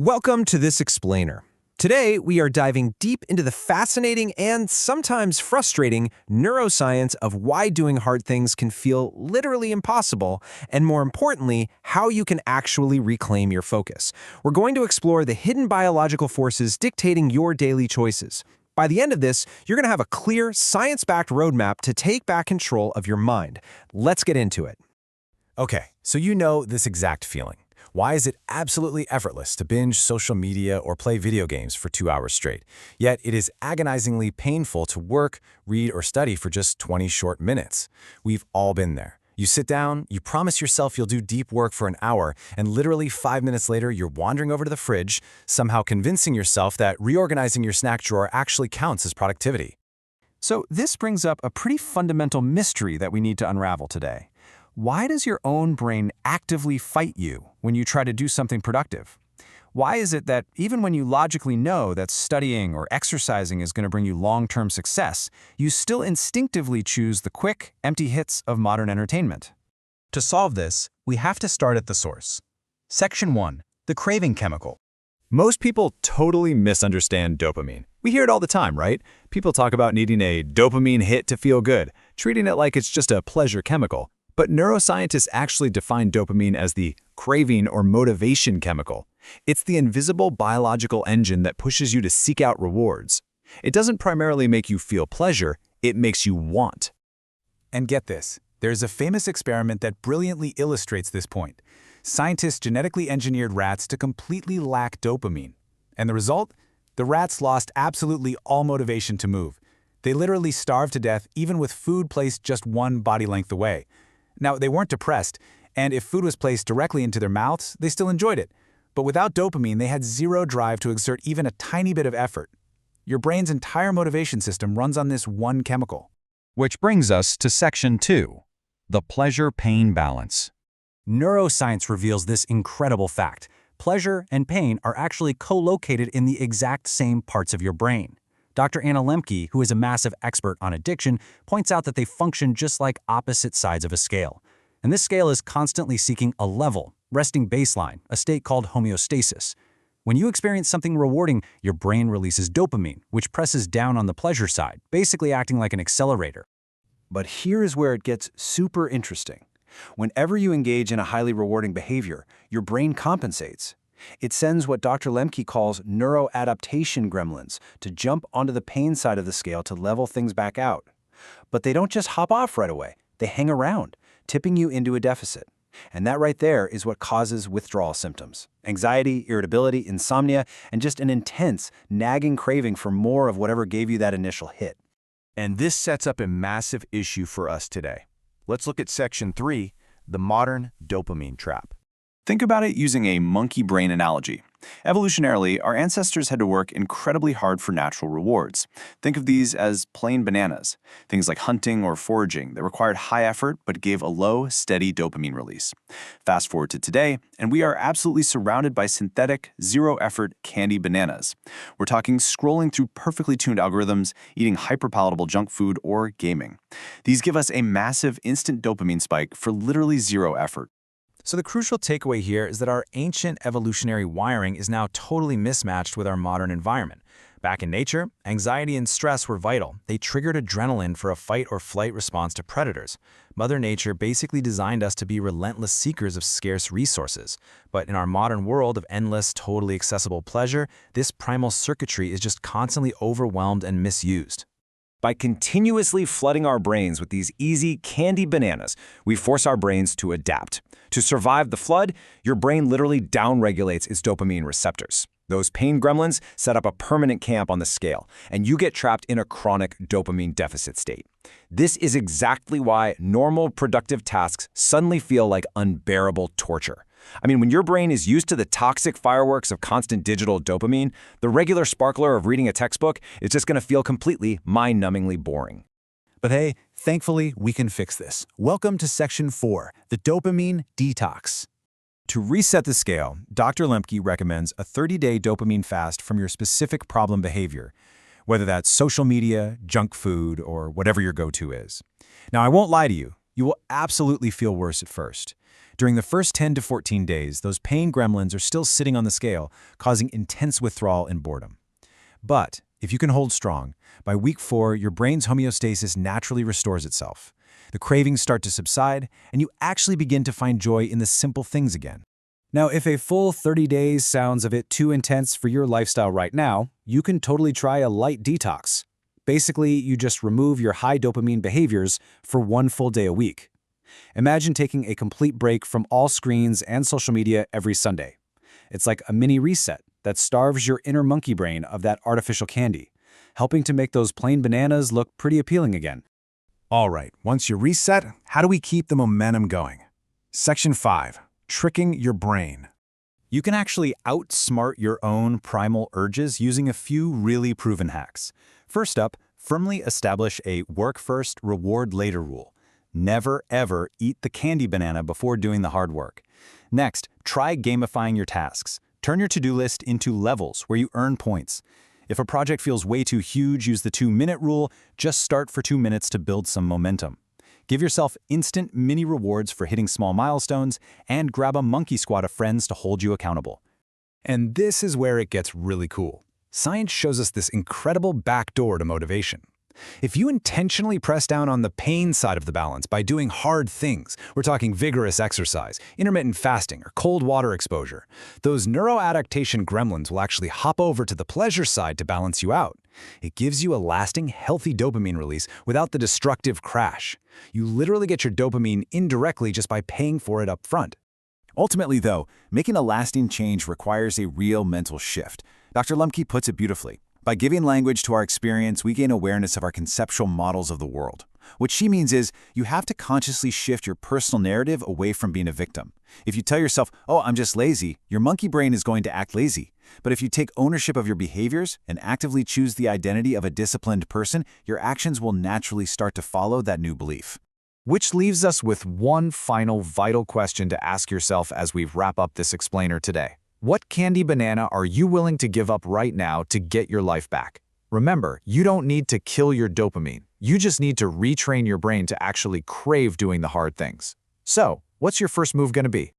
Welcome to This Explainer. Today, we are diving deep into the fascinating and sometimes frustrating neuroscience of why doing hard things can feel literally impossible, and more importantly, how you can actually reclaim your focus. We're going to explore the hidden biological forces dictating your daily choices. By the end of this, you're going to have a clear, science-backed roadmap to take back control of your mind. Let's get into it. Okay, so you know this exact feeling. Why is it absolutely effortless to binge social media or play video games for 2 hours straight? Yet it is agonizingly painful to work, read, or study for just 20 short minutes. We've all been there. You sit down, you promise yourself you'll do deep work for an hour, and literally 5 minutes later, you're wandering over to the fridge, somehow convincing yourself that reorganizing your snack drawer actually counts as productivity. So this brings up a pretty fundamental mystery that we need to unravel today. Why does your own brain actively fight you when you try to do something productive? Why is it that even when you logically know that studying or exercising is going to bring you long-term success, you still instinctively choose the quick, empty hits of modern entertainment? To solve this, we have to start at the source. Section 1. The craving chemical. Most people totally misunderstand dopamine. We hear it all the time, right? People talk about needing a dopamine hit to feel good, treating it like it's just a pleasure chemical. But neuroscientists actually define dopamine as the craving or motivation chemical. It's the invisible biological engine that pushes you to seek out rewards. It doesn't primarily make you feel pleasure, it makes you want. And get this, there's a famous experiment that brilliantly illustrates this point. Scientists genetically engineered rats to completely lack dopamine. And the result? The rats lost absolutely all motivation to move. They literally starved to death even with food placed just one body length away. Now, they weren't depressed, and if food was placed directly into their mouths, they still enjoyed it. But without dopamine, they had zero drive to exert even a tiny bit of effort. Your brain's entire motivation system runs on this one chemical. Which brings us to Section 2, the pleasure-pain balance. Neuroscience reveals this incredible fact. Pleasure and pain are actually co-located in the exact same parts of your brain. Dr. Anna Lembke, who is a massive expert on addiction, points out that they function just like opposite sides of a scale. And this scale is constantly seeking a level, resting baseline, a state called homeostasis. When you experience something rewarding, your brain releases dopamine, which presses down on the pleasure side, basically acting like an accelerator. But here is where it gets super interesting. Whenever you engage in a highly rewarding behavior, your brain compensates. It sends what Dr. Lembke calls neuroadaptation gremlins to jump onto the pain side of the scale to level things back out. But they don't just hop off right away. They hang around, tipping you into a deficit. And that right there is what causes withdrawal symptoms: anxiety, irritability, insomnia, and just an intense, nagging craving for more of whatever gave you that initial hit. And this sets up a massive issue for us today. Let's look at Section 3, the modern dopamine trap. Think about it using a monkey brain analogy. Evolutionarily, our ancestors had to work incredibly hard for natural rewards. Think of these as plain bananas, things like hunting or foraging that required high effort but gave a low, steady dopamine release. Fast forward to today, and we are absolutely surrounded by synthetic, zero-effort candy bananas. We're talking scrolling through perfectly tuned algorithms, eating hyper-palatable junk food, or gaming. These give us a massive instant dopamine spike for literally zero effort. So the crucial takeaway here is that our ancient evolutionary wiring is now totally mismatched with our modern environment. Back in nature, anxiety and stress were vital. They triggered adrenaline for a fight or flight response to predators. Mother Nature basically designed us to be relentless seekers of scarce resources. But in our modern world of endless, totally accessible pleasure, this primal circuitry is just constantly overwhelmed and misused. By continuously flooding our brains with these easy candy bananas, we force our brains to adapt. To survive the flood, your brain literally downregulates its dopamine receptors. Those pain gremlins set up a permanent camp on the scale, and you get trapped in a chronic dopamine deficit state. This is exactly why normal, productive tasks suddenly feel like unbearable torture. I mean, when your brain is used to the toxic fireworks of constant digital dopamine, the regular sparkler of reading a textbook is just going to feel completely mind-numbingly boring. But hey, thankfully, we can fix this. Welcome to Section 4, the dopamine detox. To reset the scale, Dr. Lembke recommends a 30-day dopamine fast from your specific problem behavior, whether that's social media, junk food, or whatever your go-to is. Now, I won't lie to you. You will absolutely feel worse at first. During the first 10 to 14 days, those pain gremlins are still sitting on the scale, causing intense withdrawal and boredom. But if you can hold strong, by week 4, your brain's homeostasis naturally restores itself. The cravings start to subside, and you actually begin to find joy in the simple things again. Now, if a full 30 days sounds a bit too intense for your lifestyle right now, you can totally try a light detox. Basically, you just remove your high dopamine behaviors for 1 full day a week. Imagine taking a complete break from all screens and social media every Sunday. It's like a mini reset that starves your inner monkey brain of that artificial candy, helping to make those plain bananas look pretty appealing again. All right, once you reset, how do we keep the momentum going? Section 5. Tricking your brain. You can actually outsmart your own primal urges using a few really proven hacks. First up, firmly establish a work first, reward later rule. Never, ever eat the candy banana before doing the hard work. Next, try gamifying your tasks. Turn your to-do list into levels where you earn points. If a project feels way too huge, use the 2-minute rule. Just start for 2 minutes to build some momentum. Give yourself instant mini rewards for hitting small milestones, and grab a monkey squad of friends to hold you accountable. And this is where it gets really cool. Science shows us this incredible backdoor to motivation. If you intentionally press down on the pain side of the balance by doing hard things, we're talking vigorous exercise, intermittent fasting, or cold water exposure, those neuroadaptation gremlins will actually hop over to the pleasure side to balance you out. It gives you a lasting, healthy dopamine release without the destructive crash. You literally get your dopamine indirectly just by paying for it up front. Ultimately, though, making a lasting change requires a real mental shift. Dr. Lemke puts it beautifully. By giving language to our experience, we gain awareness of our conceptual models of the world. What she means is, you have to consciously shift your personal narrative away from being a victim. If you tell yourself, oh, I'm just lazy, your monkey brain is going to act lazy. But if you take ownership of your behaviors and actively choose the identity of a disciplined person, your actions will naturally start to follow that new belief. Which leaves us with one final vital question to ask yourself as we wrap up this explainer today. What candy banana are you willing to give up right now to get your life back? Remember, you don't need to kill your dopamine. You just need to retrain your brain to actually crave doing the hard things. So, what's your first move going to be?